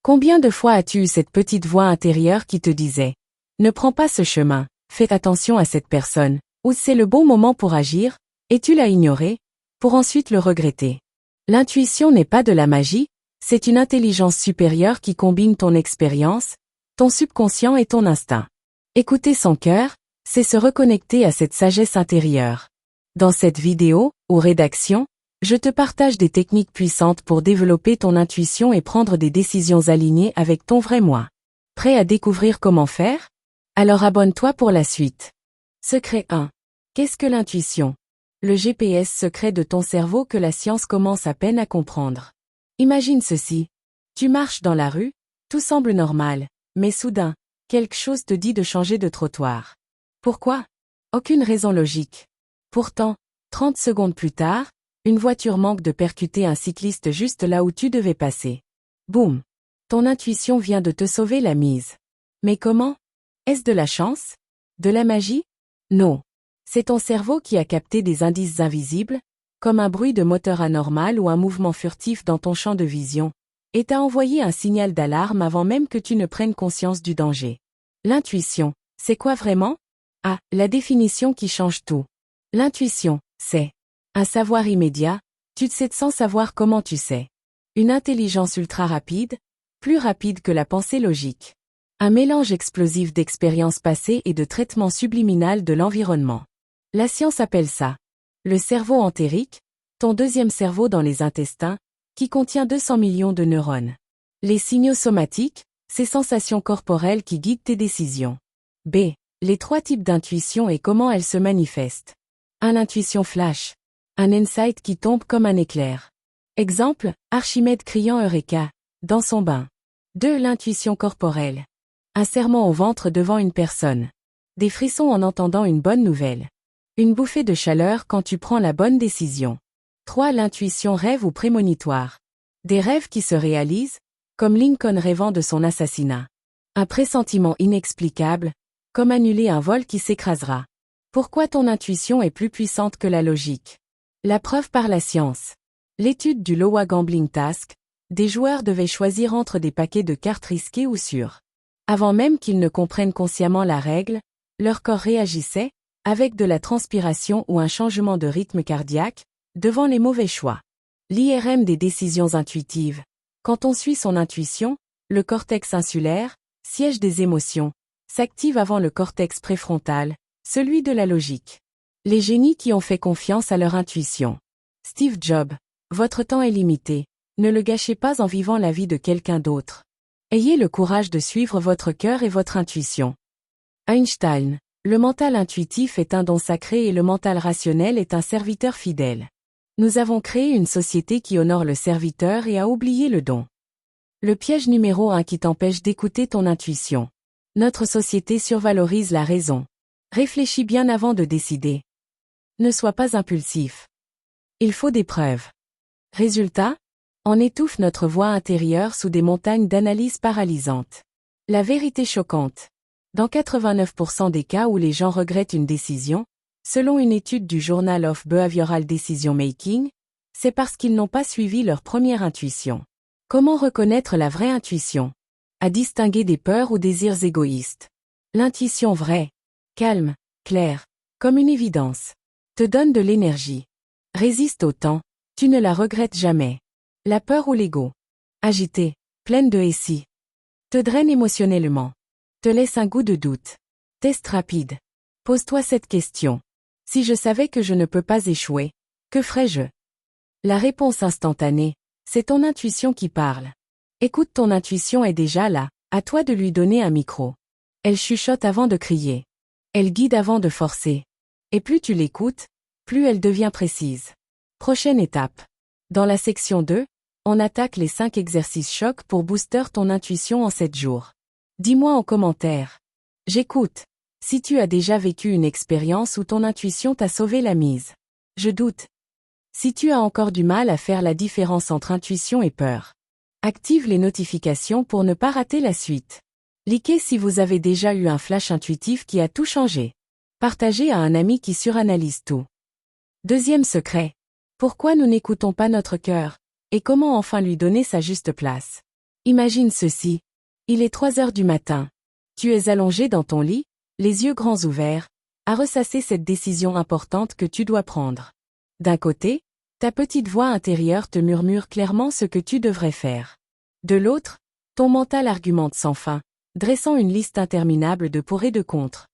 Combien de fois as-tu eu cette petite voix intérieure qui te disait « Ne prends pas ce chemin, fais attention à cette personne » ou « C'est le bon moment pour agir » et tu l'as ignoré, pour ensuite le regretter. L'intuition n'est pas de la magie, c'est une intelligence supérieure qui combine ton expérience, ton subconscient et ton instinct. Écouter son cœur, c'est se reconnecter à cette sagesse intérieure. Dans cette vidéo, ou rédaction, je te partage des techniques puissantes pour développer ton intuition et prendre des décisions alignées avec ton vrai moi. Prêt à découvrir comment faire? Alors abonne-toi pour la suite. Secret 1. Qu'est-ce que l'intuition? Le GPS secret de ton cerveau que la science commence à peine à comprendre. Imagine ceci. Tu marches dans la rue, tout semble normal, mais soudain, quelque chose te dit de changer de trottoir. Pourquoi? Aucune raison logique. Pourtant, 30 secondes plus tard, une voiture manque de percuter un cycliste juste là où tu devais passer. Boum! Ton intuition vient de te sauver la mise. Mais comment? Est-ce de la chance? De la magie? Non. C'est ton cerveau qui a capté des indices invisibles, comme un bruit de moteur anormal ou un mouvement furtif dans ton champ de vision, et t'a envoyé un signal d'alarme avant même que tu ne prennes conscience du danger. L'intuition, c'est quoi vraiment? Ah, la définition qui change tout. L'intuition, c'est un savoir immédiat, tu sais sans savoir comment tu sais. Une intelligence ultra rapide, plus rapide que la pensée logique. Un mélange explosif d'expériences passées et de traitement subliminal de l'environnement. La science appelle ça le cerveau entérique, ton deuxième cerveau dans les intestins, qui contient 200 millions de neurones. Les signaux somatiques, ces sensations corporelles qui guident tes décisions. B. Les 3 types d'intuition et comment elles se manifestent. 1. L'intuition flash. Un insight qui tombe comme un éclair. Exemple, Archimède criant Eureka, dans son bain. 2. L'intuition corporelle. Un serrement au ventre devant une personne. Des frissons en entendant une bonne nouvelle. Une bouffée de chaleur quand tu prends la bonne décision. 3. L'intuition rêve ou prémonitoire. Des rêves qui se réalisent, comme Lincoln rêvant de son assassinat. Un pressentiment inexplicable, comme annuler un vol qui s'écrasera. Pourquoi ton intuition est plus puissante que la logique? La preuve par la science. L'étude du Iowa Gambling Task, des joueurs devaient choisir entre des paquets de cartes risquées ou sûres. Avant même qu'ils ne comprennent consciemment la règle, leur corps réagissait, avec de la transpiration ou un changement de rythme cardiaque, devant les mauvais choix. L'IRM des décisions intuitives. Quand on suit son intuition, le cortex insulaire, siège des émotions, s'active avant le cortex préfrontal, celui de la logique. Les génies qui ont fait confiance à leur intuition. Steve Jobs. Votre temps est limité. Ne le gâchez pas en vivant la vie de quelqu'un d'autre. Ayez le courage de suivre votre cœur et votre intuition. Einstein. Le mental intuitif est un don sacré et le mental rationnel est un serviteur fidèle. Nous avons créé une société qui honore le serviteur et a oublié le don. Le piège numéro 1 qui t'empêche d'écouter ton intuition. Notre société survalorise la raison. Réfléchis bien avant de décider. Ne sois pas impulsif. Il faut des preuves. Résultat? On étouffe notre voix intérieure sous des montagnes d'analyses paralysantes. La vérité choquante. Dans 89% des cas où les gens regrettent une décision, selon une étude du Journal of Behavioral Decision Making, c'est parce qu'ils n'ont pas suivi leur première intuition. Comment reconnaître la vraie intuition? À distinguer des peurs ou désirs égoïstes. L'intuition vraie, calme, claire, comme une évidence, te donne de l'énergie. Résiste au temps, tu ne la regrettes jamais. La peur ou l'ego, agitée, pleine de et si, te draine émotionnellement. Te laisse un goût de doute. Test rapide. Pose-toi cette question. Si je savais que je ne peux pas échouer, que ferais-je? La réponse instantanée, c'est ton intuition qui parle. Écoute, ton intuition est déjà là, à toi de lui donner un micro. Elle chuchote avant de crier. Elle guide avant de forcer. Et plus tu l'écoutes, plus elle devient précise. Prochaine étape. Dans la section 2, on attaque les 5 exercices chocs pour booster ton intuition en 7 jours. Dis-moi en commentaire. J'écoute. Si tu as déjà vécu une expérience où ton intuition t'a sauvé la mise. Je doute. Si tu as encore du mal à faire la différence entre intuition et peur. Active les notifications pour ne pas rater la suite. Likez si vous avez déjà eu un flash intuitif qui a tout changé. Partagez à un ami qui suranalyse tout. Deuxième secret. Pourquoi nous n'écoutons pas notre cœur? Et comment enfin lui donner sa juste place? Imagine ceci. Il est 3 heures du matin. Tu es allongé dans ton lit, les yeux grands ouverts, à ressasser cette décision importante que tu dois prendre. D'un côté, ta petite voix intérieure te murmure clairement ce que tu devrais faire. De l'autre, ton mental argumente sans fin, dressant une liste interminable de pour et de contre.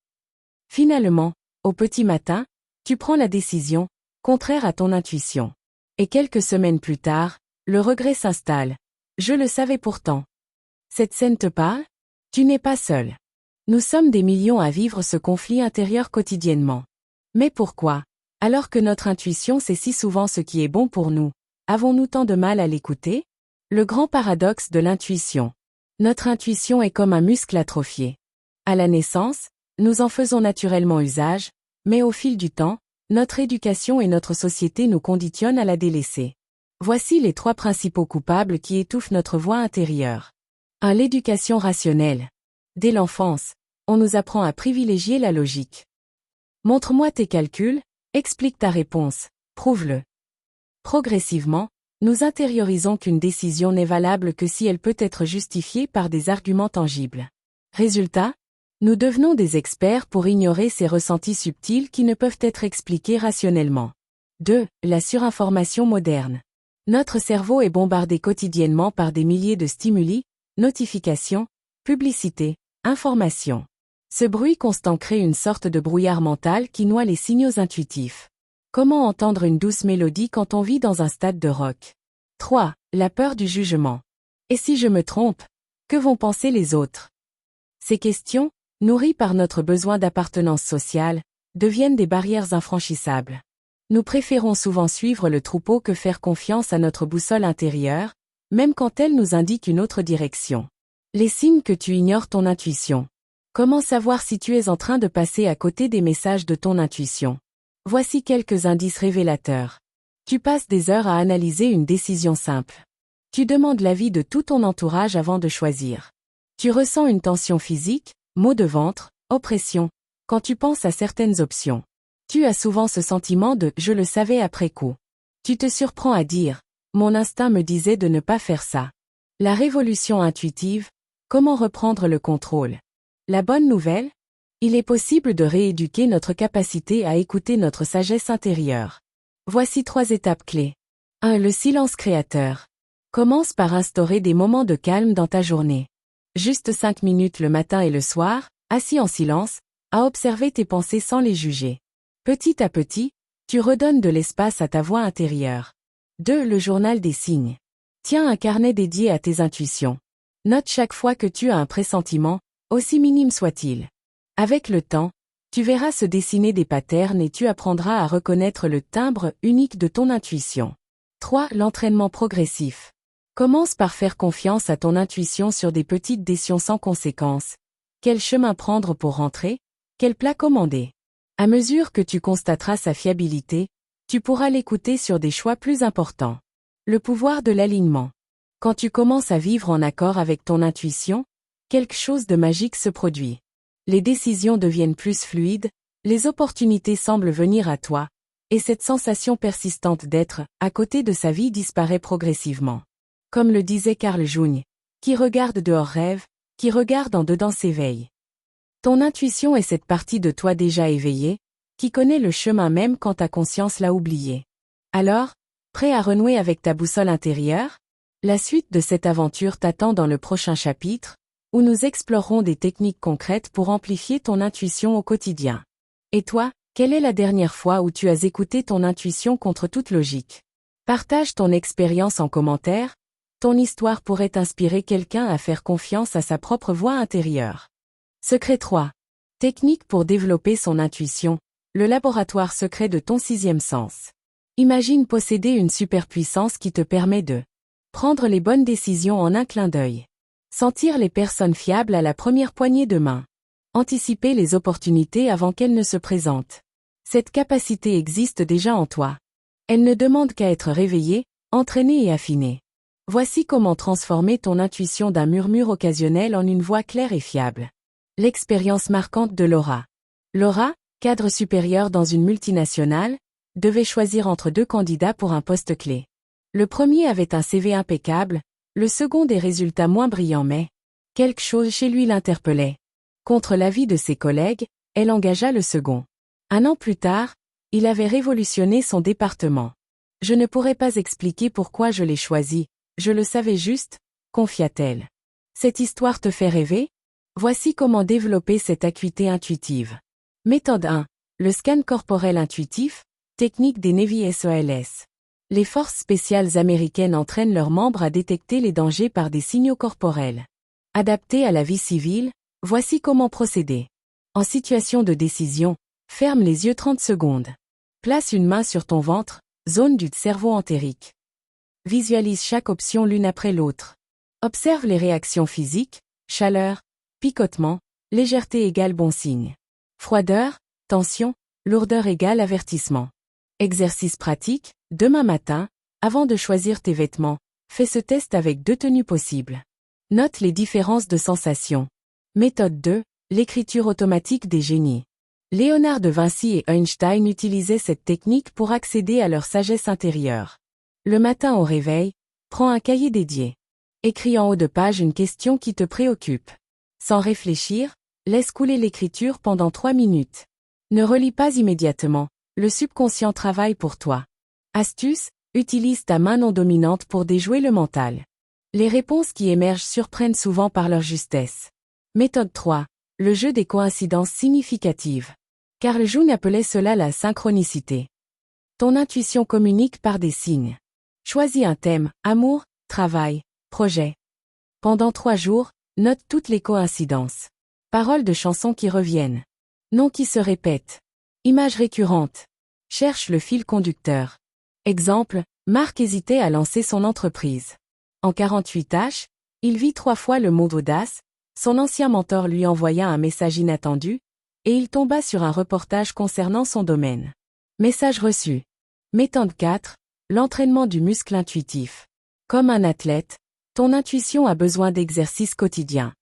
Finalement, au petit matin, tu prends la décision, contraire à ton intuition. Et quelques semaines plus tard, le regret s'installe. Je le savais pourtant. Cette scène te parle? Tu n'es pas seul. Nous sommes des millions à vivre ce conflit intérieur quotidiennement. Mais pourquoi, alors que notre intuition sait si souvent ce qui est bon pour nous, avons-nous tant de mal à l'écouter? Le grand paradoxe de l'intuition. Notre intuition est comme un muscle atrophié. À la naissance, nous en faisons naturellement usage, mais au fil du temps, notre éducation et notre société nous conditionnent à la délaisser. Voici les 3 principaux coupables qui étouffent notre voix intérieure. 1. L'éducation rationnelle. Dès l'enfance, on nous apprend à privilégier la logique. Montre-moi tes calculs, explique ta réponse, prouve-le. Progressivement, nous intériorisons qu'une décision n'est valable que si elle peut être justifiée par des arguments tangibles. Résultat, nous devenons des experts pour ignorer ces ressentis subtils qui ne peuvent être expliqués rationnellement. 2. La surinformation moderne. Notre cerveau est bombardé quotidiennement par des milliers de stimuli, notifications, publicités, informations. Ce bruit constant crée une sorte de brouillard mental qui noie les signaux intuitifs. Comment entendre une douce mélodie quand on vit dans un stade de rock? 3. La peur du jugement. Et si je me trompe? Que vont penser les autres? Ces questions, nourries par notre besoin d'appartenance sociale, deviennent des barrières infranchissables. Nous préférons souvent suivre le troupeau que faire confiance à notre boussole intérieure, même quand elle nous indique une autre direction. Les signes que tu ignores ton intuition. Comment savoir si tu es en train de passer à côté des messages de ton intuition? Voici quelques indices révélateurs. Tu passes des heures à analyser une décision simple. Tu demandes l'avis de tout ton entourage avant de choisir. Tu ressens une tension physique, maux de ventre, oppression, quand tu penses à certaines options. Tu as souvent ce sentiment de « je le savais après coup ». Tu te surprends à dire « mon instinct me disait de ne pas faire ça ». La révolution intuitive, comment reprendre le contrôle? La bonne nouvelle? Il est possible de rééduquer notre capacité à écouter notre sagesse intérieure. Voici 3 étapes clés. 1. Le silence créateur. Commence par instaurer des moments de calme dans ta journée. Juste 5 minutes le matin et le soir, assis en silence, à observer tes pensées sans les juger. Petit à petit, tu redonnes de l'espace à ta voix intérieure. 2. Le journal des signes. Tiens un carnet dédié à tes intuitions. Note chaque fois que tu as un pressentiment, aussi minime soit-il. Avec le temps, tu verras se dessiner des patterns et tu apprendras à reconnaître le timbre unique de ton intuition. 3. L'entraînement progressif. Commence par faire confiance à ton intuition sur des petites décisions sans conséquence. Quel chemin prendre pour rentrer? Quel plat commander? À mesure que tu constateras sa fiabilité, tu pourras l'écouter sur des choix plus importants. Le pouvoir de l'alignement. Quand tu commences à vivre en accord avec ton intuition, quelque chose de magique se produit. Les décisions deviennent plus fluides, les opportunités semblent venir à toi, et cette sensation persistante d'être à côté de sa vie disparaît progressivement. Comme le disait Carl Jung, qui regarde dehors rêve, qui regarde en dedans s'éveille. Ton intuition est cette partie de toi déjà éveillée, qui connaît le chemin même quand ta conscience l'a oublié. Alors, prêt à renouer avec ta boussole intérieure? La suite de cette aventure t'attend dans le prochain chapitre, où nous explorerons des techniques concrètes pour amplifier ton intuition au quotidien. Et toi, quelle est la dernière fois où tu as écouté ton intuition contre toute logique? Partage ton expérience en commentaire, ton histoire pourrait inspirer quelqu'un à faire confiance à sa propre voix intérieure. Secret 3. Technique pour développer son intuition, le laboratoire secret de ton 6e sens. Imagine posséder une superpuissance qui te permet de prendre les bonnes décisions en un clin d'œil. Sentir les personnes fiables à la première poignée de main. Anticiper les opportunités avant qu'elles ne se présentent. Cette capacité existe déjà en toi. Elle ne demande qu'à être réveillée, entraînée et affinée. Voici comment transformer ton intuition d'un murmure occasionnel en une voix claire et fiable. L'expérience marquante de Laura. Laura, cadre supérieur dans une multinationale, devait choisir entre 2 candidats pour un poste clé. Le premier avait un CV impeccable, Le second des résultats moins brillants mais quelque chose chez lui l'interpellait. Contre l'avis de ses collègues, elle engagea le second. 1 an plus tard, il avait révolutionné son département. Je ne pourrais pas expliquer pourquoi je l'ai choisi, je le savais juste, confia-t-elle. Cette histoire te fait rêver? Voici comment développer cette acuité intuitive. Méthode 1. Le scan corporel intuitif, technique des Navy SEALs. Les forces spéciales américaines entraînent leurs membres à détecter les dangers par des signaux corporels. Adapté à la vie civile, voici comment procéder. En situation de décision, ferme les yeux 30 secondes. Place une main sur ton ventre, zone du cerveau entérique. Visualise chaque option l'une après l'autre. Observe les réactions physiques, chaleur, picotement, légèreté égale bon signe. Froideur, tension, lourdeur égale avertissement. Exercice pratique, demain matin, avant de choisir tes vêtements, fais ce test avec 2 tenues possibles. Note les différences de sensations. Méthode 2, l'écriture automatique des génies. Léonard de Vinci et Einstein utilisaient cette technique pour accéder à leur sagesse intérieure. Le matin au réveil, prends un cahier dédié. Écris en haut de page une question qui te préoccupe. Sans réfléchir, laisse couler l'écriture pendant 3 minutes. Ne relis pas immédiatement, le subconscient travaille pour toi. Astuce, utilise ta main non dominante pour déjouer le mental. Les réponses qui émergent surprennent souvent par leur justesse. Méthode 3. Le jeu des coïncidences significatives. Carl Jung appelait cela la synchronicité. Ton intuition communique par des signes. Choisis un thème, amour, travail, projet. Pendant 3 jours, note toutes les coïncidences. Paroles de chansons qui reviennent. Noms qui se répètent. Images récurrentes. Cherche le fil conducteur. Exemple, Marc hésitait à lancer son entreprise. En 48 tâches, il vit 3 fois le mot audace, son ancien mentor lui envoya un message inattendu, et il tomba sur un reportage concernant son domaine. Message reçu. Méthode 4, l'entraînement du muscle intuitif. Comme un athlète, ton intuition a besoin d'exercices quotidiens.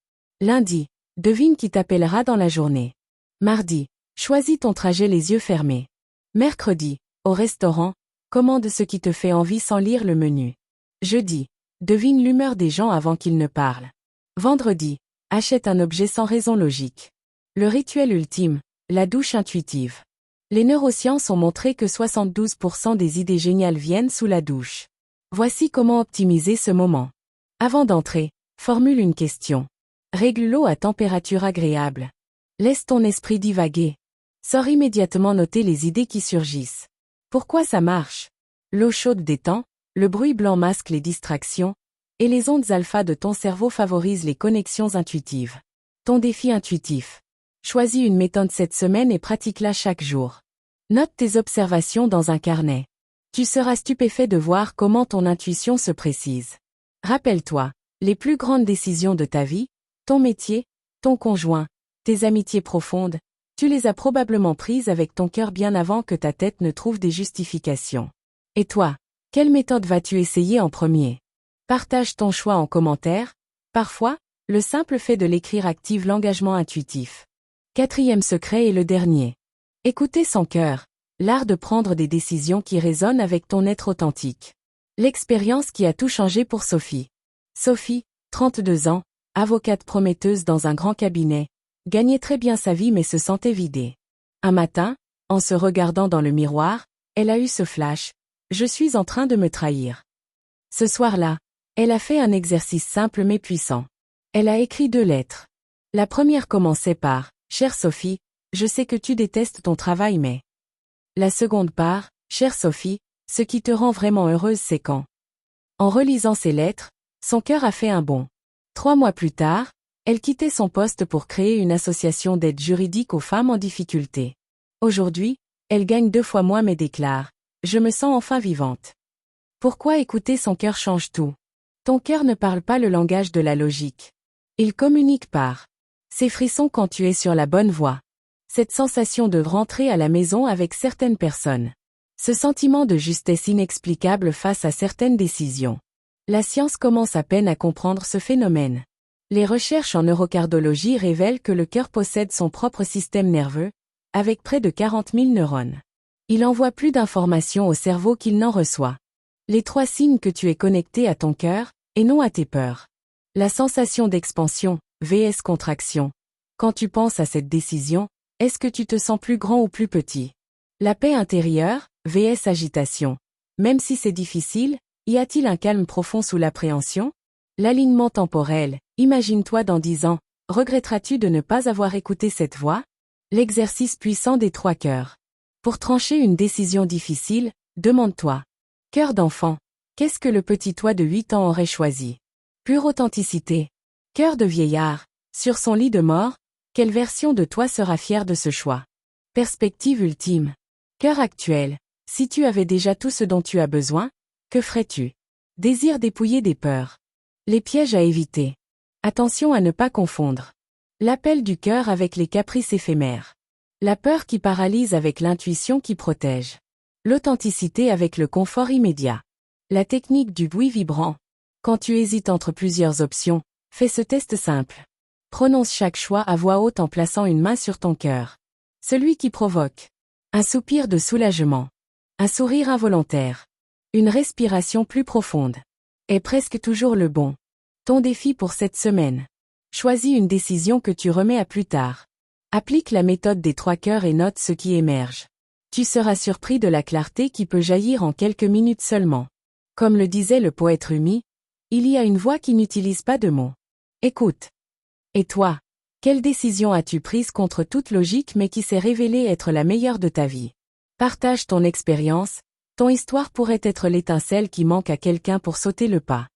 Lundi, devine qui t'appellera dans la journée. Mardi, choisis ton trajet les yeux fermés. Mercredi, au restaurant, commande ce qui te fait envie sans lire le menu. Jeudi, devine l'humeur des gens avant qu'ils ne parlent. Vendredi, achète un objet sans raison logique. Le rituel ultime, la douche intuitive. Les neurosciences ont montré que 72% des idées géniales viennent sous la douche. Voici comment optimiser ce moment. Avant d'entrer, formule une question. Règle l'eau à température agréable. Laisse ton esprit divaguer. Sors immédiatement noter les idées qui surgissent. Pourquoi ça marche? L'eau chaude détend, le bruit blanc masque les distractions, et les ondes alpha de ton cerveau favorisent les connexions intuitives. Ton défi intuitif. Choisis une méthode cette semaine et pratique-la chaque jour. Note tes observations dans un carnet. Tu seras stupéfait de voir comment ton intuition se précise. Rappelle-toi, les plus grandes décisions de ta vie, ton métier, ton conjoint, tes amitiés profondes, tu les as probablement prises avec ton cœur bien avant que ta tête ne trouve des justifications. Et toi, quelle méthode vas-tu essayer en premier? Partage ton choix en commentaire. Parfois, le simple fait de l'écrire active l'engagement intuitif. 4e secret et le dernier. Écouter son cœur, l'art de prendre des décisions qui résonnent avec ton être authentique. L'expérience qui a tout changé pour Sophie. Sophie, 32 ans, avocate prometteuse dans un grand cabinet, gagnait très bien sa vie mais se sentait vidée. Un matin, en se regardant dans le miroir, elle a eu ce flash, je suis en train de me trahir. Ce soir-là, elle a fait un exercice simple mais puissant. Elle a écrit 2 lettres. La première commençait par « Chère Sophie, je sais que tu détestes ton travail mais… » La seconde par « Chère Sophie, ce qui te rend vraiment heureuse c'est quand… » En relisant ces lettres, son cœur a fait un bond. 3 mois plus tard, elle quittait son poste pour créer une association d'aide juridique aux femmes en difficulté. Aujourd'hui, elle gagne 2 fois moins mais déclare « Je me sens enfin vivante. » Pourquoi écouter son cœur change tout? Ton cœur ne parle pas le langage de la logique. Il communique par ces frissons quand tu es sur la bonne voie. Cette sensation de rentrer à la maison avec certaines personnes. Ce sentiment de justesse inexplicable face à certaines décisions. La science commence à peine à comprendre ce phénomène. Les recherches en neurocardiologie révèlent que le cœur possède son propre système nerveux, avec près de 40 000 neurones. Il envoie plus d'informations au cerveau qu'il n'en reçoit. Les 3 signes que tu es connecté à ton cœur, et non à tes peurs. La sensation d'expansion, vs contraction. Quand tu penses à cette décision, est-ce que tu te sens plus grand ou plus petit? La paix intérieure, vs agitation. Même si c'est difficile, y a-t-il un calme profond sous l'appréhension? L'alignement temporel, imagine-toi dans 10 ans, regretteras-tu de ne pas avoir écouté cette voix? L'exercice puissant des 3 cœurs. Pour trancher une décision difficile, demande-toi. Cœur d'enfant, qu'est-ce que le petit toi de 8 ans aurait choisi? Pure authenticité. Cœur de vieillard, sur son lit de mort, quelle version de toi sera fière de ce choix? Perspective ultime. Cœur actuel, si tu avais déjà tout ce dont tu as besoin, que ferais-tu? Désir dépouillé des peurs. Les pièges à éviter. Attention à ne pas confondre. L'appel du cœur avec les caprices éphémères. La peur qui paralyse avec l'intuition qui protège. L'authenticité avec le confort immédiat. La technique du bruit vibrant. Quand tu hésites entre plusieurs options, fais ce test simple. Prononce chaque choix à voix haute en plaçant une main sur ton cœur. Celui qui provoque. Un soupir de soulagement. Un sourire involontaire. Une respiration plus profonde. Est presque toujours le bon. Ton défi pour cette semaine. Choisis une décision que tu remets à plus tard. Applique la méthode des 3 cœurs et note ce qui émerge. Tu seras surpris de la clarté qui peut jaillir en quelques minutes seulement. Comme le disait le poète Rumi, il y a une voix qui n'utilise pas de mots. Écoute. Et toi, quelle décision as-tu prise contre toute logique mais qui s'est révélée être la meilleure de ta vie? Partage ton expérience, ton histoire pourrait être l'étincelle qui manque à quelqu'un pour sauter le pas.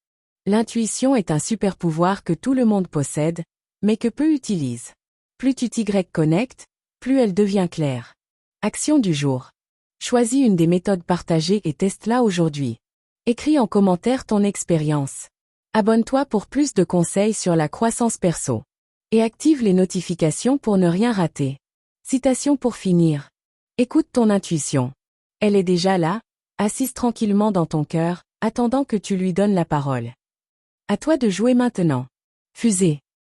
L'intuition est un super pouvoir que tout le monde possède, mais que peu utilisent. Plus tu t'y connectes, plus elle devient claire. Action du jour. Choisis une des méthodes partagées et teste-la aujourd'hui. Écris en commentaire ton expérience. Abonne-toi pour plus de conseils sur la croissance perso. Et active les notifications pour ne rien rater. Citation pour finir. Écoute ton intuition. Elle est déjà là, assise tranquillement dans ton cœur, attendant que tu lui donnes la parole. À toi de jouer maintenant. Fusée.